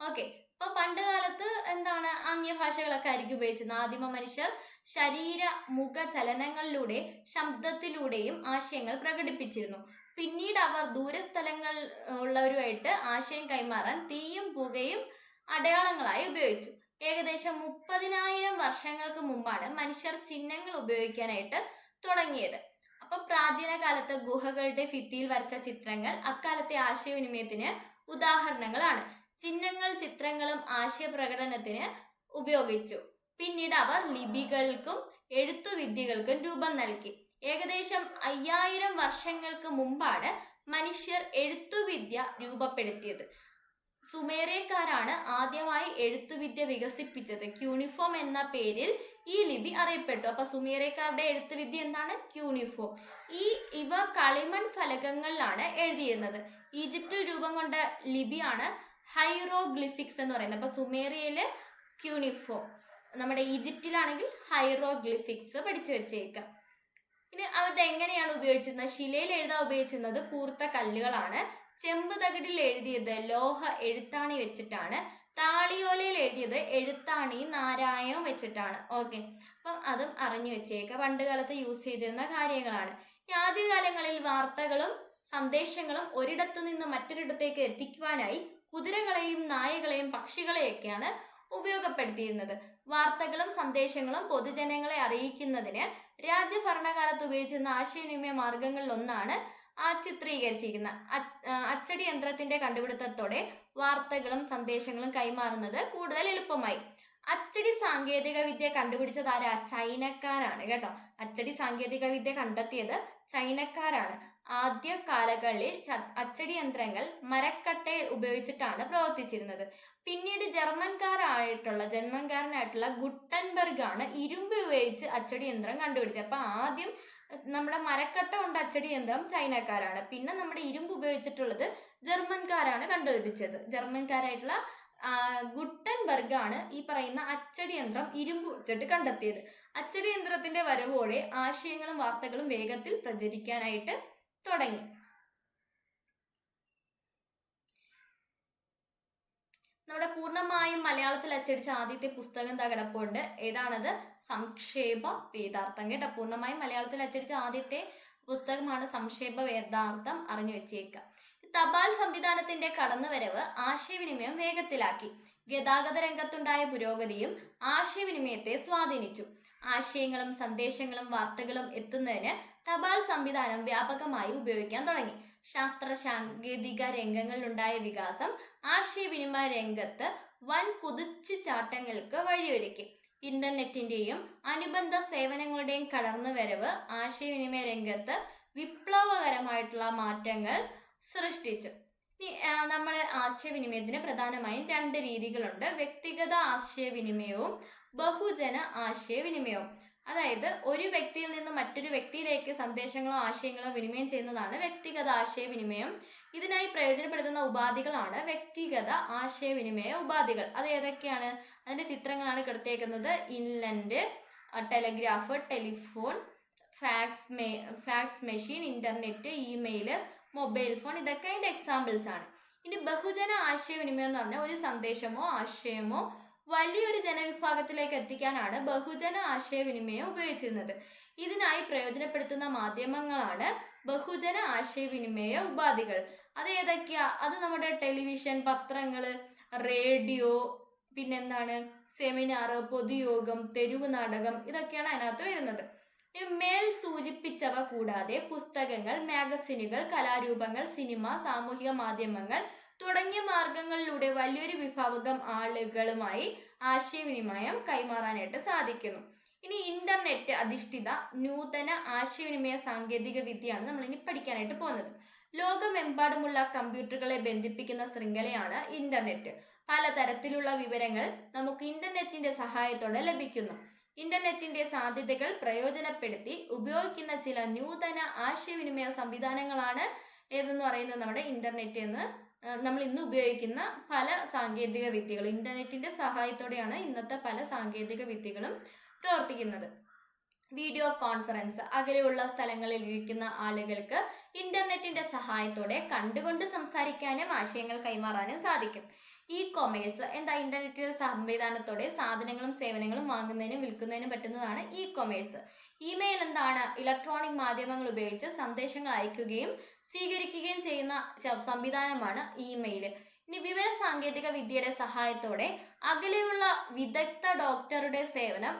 ഓക്കെ, ഇപ്പൊ പണ്ട് കാലത്ത് എന്താണ് ആംഗ്യഭാഷകളൊക്കെ ആയിരിക്കും ഉപയോഗിച്ചിരുന്നത്. ആദിമ മനുഷ്യർ ശരീര മുഖ ചലനങ്ങളിലൂടെ ശബ്ദത്തിലൂടെയും ആശയങ്ങൾ പ്രകടിപ്പിച്ചിരുന്നു. പിന്നീട് അവർ ദൂരസ്ഥലങ്ങൾ ഉള്ളവരുമായിട്ട് ആശയം കൈമാറാൻ തീയും പുകയും അടയാളങ്ങളായി ഉപയോഗിച്ചു. ഏകദേശം 30,000 വർഷങ്ങൾക്ക് മുമ്പാണ് മനുഷ്യർ ചിഹ്നങ്ങൾ ഉപയോഗിക്കാനായിട്ട് തുടങ്ങിയത്. അപ്പൊ പ്രാചീന കാലത്ത് ഗുഹകളുടെ ഭിത്തിയിൽ വരച്ച ചിത്രങ്ങൾ അക്കാലത്തെ ആശയവിനിമയത്തിന് ഉദാഹരണങ്ങളാണ്. ചിഹ്നങ്ങൾ ചിത്രങ്ങളും ആശയപ്രകടനത്തിന് ഉപയോഗിച്ചു. പിന്നീട് അവർ ലിപികൾക്കും എഴുത്തുവിദ്യകൾക്കും രൂപം നൽകി. ഏകദേശം 5000 വർഷങ്ങൾക്ക് മുമ്പാണ് മനുഷ്യർ എഴുത്തുവിദ്യ രൂപപ്പെടുത്തിയത്. സുമേറിയക്കാരാണ് ആദ്യമായി എഴുത്തുവിദ്യ വികസിപ്പിച്ചത്. ക്യൂണിഫോം എന്ന പേരിൽ ഈ ലിപി അറിയപ്പെട്ടു. അപ്പൊ സുമേറിയക്കാരുടെ എഴുത്തുവിദ്യ എന്താണ്? ക്യൂണിഫോം. ഇവ കളിമൺ ഫലകങ്ങളിലാണ് എഴുതിയിരുന്നത്. ഈജിപ്തിൽ രൂപം കൊണ്ട ലിപിയാണ് ഹൈറോഗ്ലിഫിക്സ് എന്ന് പറയുന്നത്. അപ്പൊ സുമേറിയയില് ക്യൂണിഫോം, നമ്മുടെ ഈജിപ്തിലാണെങ്കിൽ ഹൈറോഗ്ലിഫിക്സ് പഠിച്ചു വെച്ചേക്കാം. ഇനി അത് എങ്ങനെയാണ് ഉപയോഗിച്ചിരുന്നത്? ശിലയിൽ എഴുതാൻ ഉപയോഗിച്ചിരുന്നത് കൂർത്ത കല്ലുകളാണ്. ചെമ്പ് തകിടിൽ എഴുതിയത് ലോഹ എഴുത്താണി വെച്ചിട്ടാണ്. താളിയോലയിൽ എഴുതിയത് എഴുത്താണിയും നാരായവും വെച്ചിട്ടാണ്. ഓക്കെ, അപ്പം അതും അറിഞ്ഞു വെച്ചേക്കുക. പണ്ട് കാലത്ത് യൂസ് ചെയ്തിരുന്ന കാര്യങ്ങളാണ്. ആദ്യകാലങ്ങളിൽ വാർത്തകളും സന്ദേശങ്ങളും ഒരിടത്തു നിന്ന് മറ്റൊരിടത്തേക്ക് എത്തിക്കുവാനായി കുതിരകളെയും നായകളെയും പക്ഷികളെയൊക്കെയാണ് ഉപയോഗപ്പെടുത്തിയിരുന്നത്. വാർത്തകളും സന്ദേശങ്ങളും പൊതുജനങ്ങളെ അറിയിക്കുന്നതിന് രാജ്യഭരണകാലത്ത് ഉപയോഗിച്ചിരുന്ന ആശയവിനിമയ മാർഗങ്ങളിൽ ഒന്നാണ് ചിത്രീകരിച്ചിരിക്കുന്ന അച്ചടി യന്ത്രത്തിന്റെ കണ്ടുപിടുത്തത്തോടെ വാർത്തകളും സന്ദേശങ്ങളും കൈമാറുന്നത് കൂടുതൽ എളുപ്പമായി. അച്ചടി സാങ്കേതിക വിദ്യ കണ്ടുപിടിച്ചത് ആരാ? ചൈനക്കാരാണ് കേട്ടോ. അച്ചടി സാങ്കേതിക വിദ്യ കണ്ടെത്തിയത് ചൈനക്കാരാണ്. ആദ്യ കാലങ്ങളിൽ അച്ചടി യന്ത്രങ്ങൾ മരക്കട്ടയിൽ ഉപയോഗിച്ചിട്ടാണ് പ്രവർത്തിച്ചിരുന്നത്. പിന്നീട് ജർമ്മൻകാരനായിട്ടുള്ള ഗുട്ടൻബർഗ് ആണ് ഇരുമ്പ് ഉപയോഗിച്ച് അച്ചടി യന്ത്രം കണ്ടുപിടിച്ചത്. അപ്പൊ ആദ്യം നമ്മുടെ മരക്കട്ട കൊണ്ട് അച്ചടി യന്ത്രം ചൈനക്കാരാണ്. പിന്നെ നമ്മുടെ ഇരുമ്പ് ഉപയോഗിച്ചിട്ടുള്ളത് ജർമ്മൻകാരാണ് കണ്ടുപിടിച്ചത്. ജർമ്മൻകാരായിട്ടുള്ള ഗുട്ടൻബർഗ് ആണ് ഈ പറയുന്ന അച്ചടി യന്ത്രം ഇരുമ്പ് വെച്ചിട്ട് കണ്ടെത്തിയത്. അച്ചടി യന്ത്രത്തിന്റെ വരവോടെ ആശയങ്ങളും വാർത്തകളും വേഗത്തിൽ പ്രചരിക്കാനായിട്ട് തുടങ്ങി. നമ്മുടെ പൂർണ്ണമായും മലയാളത്തിൽ അച്ചടിച്ച ആദ്യത്തെ പുസ്തകം കിടപ്പുണ്ട്. ഏതാണത്? സംക്ഷേപ വേദാർത്ഥം കേട്ടോ. പൂർണ്ണമായും മലയാളത്തിൽ അച്ചടിച്ച ആദ്യത്തെ പുസ്തകമാണ് സംക്ഷേപ വേദാർത്ഥം. അറിഞ്ഞു വെച്ചേക്കുക. തപാൽ സംവിധാനത്തിന്റെ കടന്നുവരവ് ആശയവിനിമയം വേഗത്തിലാക്കി. ഗതാഗത രംഗത്തുണ്ടായ പുരോഗതിയും ആശയവിനിമയത്തെ സ്വാധീനിച്ചു. ആശയങ്ങളും സന്ദേശങ്ങളും വാർത്തകളും എത്തുന്നതിന് തപാൽ സംവിധാനം വ്യാപകമായി ഉപയോഗിക്കാൻ തുടങ്ങി. ശാസ്ത്ര സാങ്കേതിക രംഗങ്ങളിലുണ്ടായ വികാസം ആശയവിനിമയ രംഗത്ത് വൻ കുതിച്ചുചാട്ടങ്ങൾക്ക് വഴിയൊരുക്കി. ഇന്റർനെറ്റിന്റെയും അനുബന്ധ സേവനങ്ങളുടെയും കടന്നുവരവ് ആശയവിനിമയ രംഗത്ത് വിപ്ലവകരമായിട്ടുള്ള മാറ്റങ്ങൾ സൃഷ്ടിച്ചു. ഇനി നമ്മുടെ ആശയവിനിമയത്തിന് പ്രധാനമായും 2 രീതികളുണ്ട്. വ്യക്തിഗത ആശയവിനിമയവും ബഹുജന ആശയവിനിമയവും. അതായത് ഒരു വ്യക്തിയിൽ നിന്ന് മറ്റൊരു വ്യക്തിയിലേക്ക് സന്ദേശങ്ങളോ ആശയങ്ങളോ വിനിമയം ചെയ്യുന്നതാണ് വ്യക്തിഗത ആശയവിനിമയം. ഇതിനായി പ്രയോജനപ്പെടുത്തുന്ന ഉപാധികളാണ് വ്യക്തിഗത ആശയവിനിമയ ഉപാധികൾ. അത് ഏതൊക്കെയാണ്? അതിന്റെ ചിത്രങ്ങളാണ് കൊടുത്തേക്കുന്നത്. Inland, telegraph, telephone, fax machine, internet, email, mobile phone, ഇതൊക്കെ അതിന്റെ എക്സാമ്പിൾസ് ആണ്. ഇനി ബഹുജന ആശയവിനിമയം എന്ന് പറഞ്ഞാൽ ഒരു സന്ദേശമോ ആശയമോ വലിയൊരു ജനവിഭാഗത്തിലേക്ക് എത്തിക്കാനാണ് ബഹുജന ആശയവിനിമയം ഉപയോഗിച്ചിരുന്നത്. ഇതിനായി പ്രയോജനപ്പെടുത്തുന്ന മാധ്യമങ്ങളാണ് ബഹുജന ആശയവിനിമയ ഉപാധികൾ. അത് ഏതൊക്കെയാ? അത് നമ്മുടെ ടെലിവിഷൻ, പത്രങ്ങള്, റേഡിയോ, പിന്നെന്താണ് സെമിനാർ, പൊതുയോഗം, തെരുവ് നാടകം, ഇതൊക്കെയാണ് അതിനകത്ത് വരുന്നത്. മേൽ സൂചിപ്പിച്ചവ കൂടാതെ പുസ്തകങ്ങൾ, മാഗസിനുകൾ, കലാരൂപങ്ങൾ, സിനിമ, സാമൂഹിക മാധ്യമങ്ങൾ തുടങ്ങിയ മാർഗങ്ങളിലൂടെ വലിയൊരു വിഭാഗം ആളുകളുമായി ആശയവിനിമയം കൈമാറാനായിട്ട് സാധിക്കുന്നു. ഇനി ഇന്റർനെറ്റ് അധിഷ്ഠിത നൂതന ആശയവിനിമയ സാങ്കേതിക വിദ്യയാണ് നമ്മൾ ഇനി പഠിക്കാനായിട്ട് പോകുന്നത്. ലോകമെമ്പാടുമുള്ള കമ്പ്യൂട്ടറുകളെ ബന്ധിപ്പിക്കുന്ന ശൃംഖലയാണ് ഇന്റർനെറ്റ്. പലതരത്തിലുള്ള വിവരങ്ങൾ നമുക്ക് ഇന്റർനെറ്റിന്റെ സഹായത്തോടെ ലഭിക്കുന്നു. ഇന്റർനെറ്റിന്റെ സാധ്യതകൾ പ്രയോജനപ്പെടുത്തി ഉപയോഗിക്കുന്ന ചില നൂതന ആശയവിനിമയ സംവിധാനങ്ങളാണ് ഏതെന്ന് പറയുന്നത് നമ്മുടെ ഇന്റർനെറ്റ് എന്ന് നമ്മൾ ഇന്ന് ഉപയോഗിക്കുന്ന പല സാങ്കേതിക വിദ്യകളും. ഇന്റർനെറ്റിന്റെ സഹായത്തോടെയാണ് ഇന്നത്തെ പല സാങ്കേതിക വിദ്യകളും പ്രവർത്തിക്കുന്നത്. വീഡിയോ കോൺഫറൻസ്, അകലെയുള്ള സ്ഥലങ്ങളിൽ ഇരിക്കുന്ന ആളുകൾക്ക് ഇന്റർനെറ്റിന്റെ സഹായത്തോടെ കണ്ടുകൊണ്ട് സംസാരിക്കാനും ആശയങ്ങൾ കൈമാറാനും സാധിക്കും. ഇ കൊമേഴ്സ് എന്താ? ഇന്റർനെറ്റിന്റെ സംവിധാനത്തോടെ സാധനങ്ങളും സേവനങ്ങളും വാങ്ങുന്നതിനും വിൽക്കുന്നതിനും പറ്റുന്നതാണ് ഇ കൊമേഴ്സ്. ഇമെയിൽ എന്താണ്? ഇലക്ട്രോണിക് മാധ്യമങ്ങൾ ഉപയോഗിച്ച് സന്ദേശങ്ങൾ അയക്കുകയും സ്വീകരിക്കുകയും ചെയ്യുന്ന സംവിധാനമാണ് ഇമെയിൽ. ഇനി വിവര സാങ്കേതിക വിദ്യയുടെ സഹായത്തോടെ അകലെയുള്ള വിദഗ്ധ ഡോക്ടറുടെ സേവനം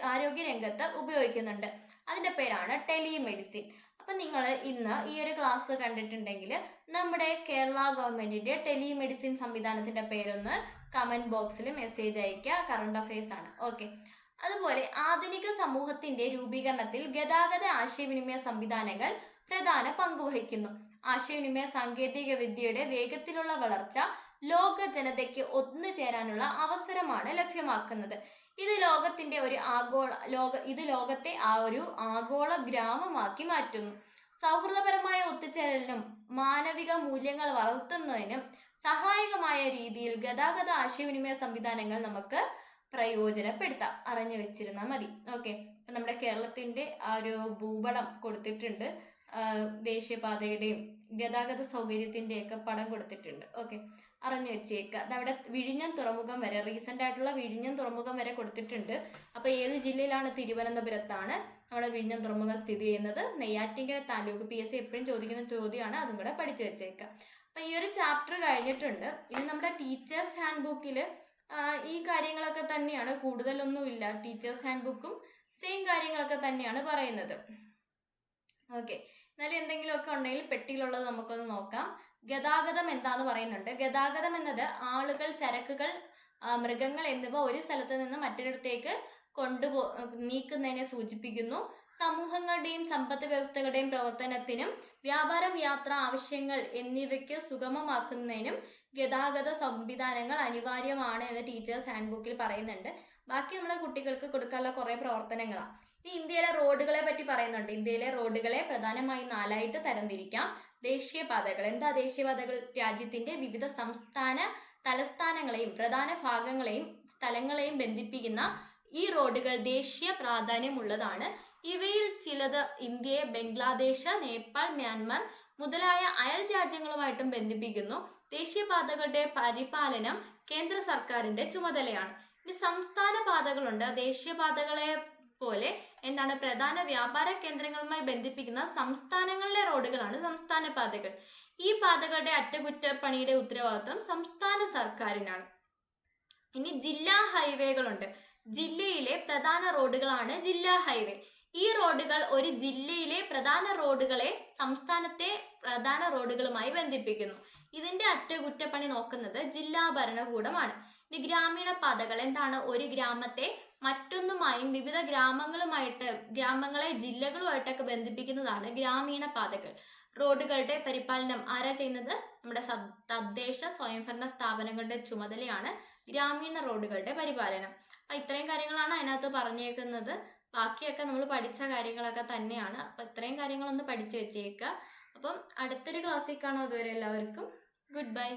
ആരോഗ്യ രംഗത്ത് ഉപയോഗിക്കുന്നുണ്ട്. അതിന്റെ പേരാണ് ടെലിമെഡിസിൻ. അപ്പം നിങ്ങൾ ഇന്ന് ഈ ഒരു ക്ലാസ് കണ്ടിട്ടുണ്ടെങ്കിൽ നമ്മുടെ കേരള ഗവൺമെന്റിന്റെ ടെലിമെഡിസിൻ സംവിധാനത്തിന്റെ പേരൊന്ന് കമന്റ് ബോക്സിൽ മെസ്സേജ് അയക്കുക. കറണ്ട് അഫയേഴ്സ് ആണ്. ഓക്കെ. അതുപോലെ ആധുനിക സമൂഹത്തിന്റെ രൂപീകരണത്തിൽ ഗതാഗത ആശയവിനിമയ സംവിധാനങ്ങൾ പ്രധാന പങ്കുവഹിക്കുന്നു. ആശയവിനിമയ സാങ്കേതിക വിദ്യയുടെ വേഗത്തിലുള്ള വളർച്ച ലോക ജനതയ്ക്ക് ഒന്നുചേരാനുള്ള അവസരമാണ് ലഭ്യമാക്കുന്നത്. ഇത് ലോകത്തിന്റെ ഒരു ലോകത്തെ ഒരു ആഗോള ഗ്രാമമാക്കി മാറ്റുന്നു. സൗഹൃദപരമായ ഒത്തുചേരലിനും മാനവിക മൂല്യങ്ങൾ വളർത്തുന്നതിനും സഹായകമായ രീതിയിൽ ഗതാഗത ആശയവിനിമയ സംവിധാനങ്ങൾ നമുക്ക് പ്രയോജനപ്പെടുത്താം. അറിഞ്ഞു വെച്ചിരുന്നാൽ മതി. ഓക്കെ. അപ്പം നമ്മുടെ കേരളത്തിന്റെ ആ ഒരു ഭൂപടം കൊടുത്തിട്ടുണ്ട്. ദേശീയപാതയുടെയും ഗതാഗത സൗകര്യത്തിന്റെയൊക്കെ പടം കൊടുത്തിട്ടുണ്ട്. ഓക്കെ, അറിഞ്ഞു വെച്ചേക്കുക. അതവിടെ വിഴിഞ്ഞം തുറമുഖം വരെ, റീസെന്റ് ആയിട്ടുള്ള വിഴിഞ്ഞം തുറമുഖം വരെ കൊടുത്തിട്ടുണ്ട്. അപ്പൊ ഏത് ജില്ലയിലാണ്? തിരുവനന്തപുരത്താണ് നമ്മുടെ വിഴിഞ്ഞം തുറമുഖം സ്ഥിതി ചെയ്യുന്നത്. നെയ്യാറ്റിൻകര താലൂക്ക്. PSC എപ്പോഴും ചോദിക്കുന്ന ചോദ്യമാണ്, അതും കൂടെ പഠിച്ചു വെച്ചേക്കുക. അപ്പൊ ഈ ഒരു ചാപ്റ്റർ കഴിഞ്ഞിട്ടുണ്ട്. ഇനി നമ്മുടെ ടീച്ചേഴ്സ് ഹാൻഡ് ബുക്കിൽ ഈ കാര്യങ്ങളൊക്കെ തന്നെയാണ്, കൂടുതലൊന്നുമില്ല. ടീച്ചേഴ്സ് ഹാൻഡ് ബുക്കും സെയിം കാര്യങ്ങളൊക്കെ തന്നെയാണ് പറയുന്നത്. ഓക്കെ, എന്നാലും എന്തെങ്കിലുമൊക്കെ ഉണ്ടെങ്കിൽ പെട്ടിയിലുള്ളത് നമുക്കൊന്ന് നോക്കാം. ഗതാഗതം എന്താന്ന് പറയുന്നുണ്ട്. ഗതാഗതം എന്നത് ആളുകൾ, ചരക്കുകൾ, മൃഗങ്ങൾ എന്നിവ ഒരു സ്ഥലത്ത് നിന്ന് മറ്റൊരിടത്തേക്ക് നീക്കുന്നതിനെ സൂചിപ്പിക്കുന്നു. സമൂഹങ്ങളുടെയും സമ്പദ് വ്യവസ്ഥകളുടെയും പ്രവർത്തനത്തിനും വ്യാപാരം, യാത്ര, ആവശ്യങ്ങൾ എന്നിവയ്ക്ക് സുഗമമാക്കുന്നതിനും ഗതാഗത സംവിധാനങ്ങൾ അനിവാര്യമാണ് എന്ന് ടീച്ചേഴ്സ് ഹാൻഡ് ബുക്കിൽ പറയുന്നുണ്ട്. ബാക്കി നമ്മുടെ കുട്ടികൾക്ക് കൊടുക്കാനുള്ള കുറേ പ്രവർത്തനങ്ങളാണ്. ഇനി ഇന്ത്യയിലെ റോഡുകളെ പറ്റി പറയുന്നുണ്ട്. ഇന്ത്യയിലെ റോഡുകളെ പ്രധാനമായും 4ആയിട്ട് തരംതിരിക്കാം. ദേശീയപാതകൾ. എന്താ ദേശീയപാതകൾ? രാജ്യത്തിന്റെ വിവിധ സംസ്ഥാന തലസ്ഥാനങ്ങളെയും പ്രധാന ഭാഗങ്ങളെയും സ്ഥലങ്ങളെയും ബന്ധിപ്പിക്കുന്ന ഈ റോഡുകൾ ദേശീയ പ്രാധാന്യമുള്ളതാണ്. ഇവയിൽ ചിലത് ഇന്ത്യയെ ബംഗ്ലാദേശ്, നേപ്പാൾ, മ്യാൻമർ മുതലായ അയൽ രാജ്യങ്ങളുമായിട്ടും ബന്ധിപ്പിക്കുന്നു. ദേശീയപാതകളുടെ പരിപാലനം കേന്ദ്ര സർക്കാരിന്റെ ചുമതലയാണ്. ഇനി സംസ്ഥാന പാതകളുണ്ട്. ദേശീയപാതകളെ പോലെ എന്താണ് പ്രധാന വ്യാപാര കേന്ദ്രങ്ങളുമായി ബന്ധിപ്പിക്കുന്ന സംസ്ഥാനങ്ങളിലെ റോഡുകളാണ് സംസ്ഥാന പാതകൾ. ഈ പാതകളുടെ അറ്റകുറ്റപ്പണിയുടെ ഉത്തരവാദിത്വം സംസ്ഥാന സർക്കാരിനാണ്. ഇനി ജില്ലാ ഹൈവേകളുണ്ട്. ജില്ലയിലെ പ്രധാന റോഡുകളാണ് ജില്ലാ ഹൈവേ. ഈ റോഡുകൾ ഒരു ജില്ലയിലെ പ്രധാന റോഡുകളെ സംസ്ഥാനത്തെ പ്രധാന റോഡുകളുമായി ബന്ധിപ്പിക്കുന്നു. ഇതിന്റെ അറ്റകുറ്റപ്പണി നോക്കുന്നത് ജില്ലാ ഭരണകൂടമാണ്. ഇനി ഗ്രാമീണ പാതകൾ എന്താണ്? ഒരു ഗ്രാമത്തെ മറ്റൊന്നുമായും വിവിധ ഗ്രാമങ്ങളെ ജില്ലകളുമായിട്ടൊക്കെ ബന്ധിപ്പിക്കുന്നതാണ് ഗ്രാമീണ പാതകൾ. റോഡുകളുടെ പരിപാലനം ആരാ ചെയ്യുന്നത്? നമ്മുടെ തദ്ദേശ സ്വയംഭരണ സ്ഥാപനങ്ങളുടെ ചുമതലയാണ് ഗ്രാമീണ റോഡുകളുടെ പരിപാലനം. അപ്പൊ ഇത്രയും കാര്യങ്ങളാണ് അതിനകത്ത് പറഞ്ഞേക്കുന്നത്. ബാക്കിയൊക്കെ നമ്മൾ പഠിച്ച കാര്യങ്ങളൊക്കെ തന്നെയാണ്. അപ്പൊ ഇത്രയും കാര്യങ്ങളൊന്ന് പഠിച്ചു വെച്ചേക്കുക. അപ്പം അടുത്തൊരു ക്ലാസ്സിൽ കാണാം. അതുവരെ എല്ലാവർക്കും ഗുഡ് ബൈ.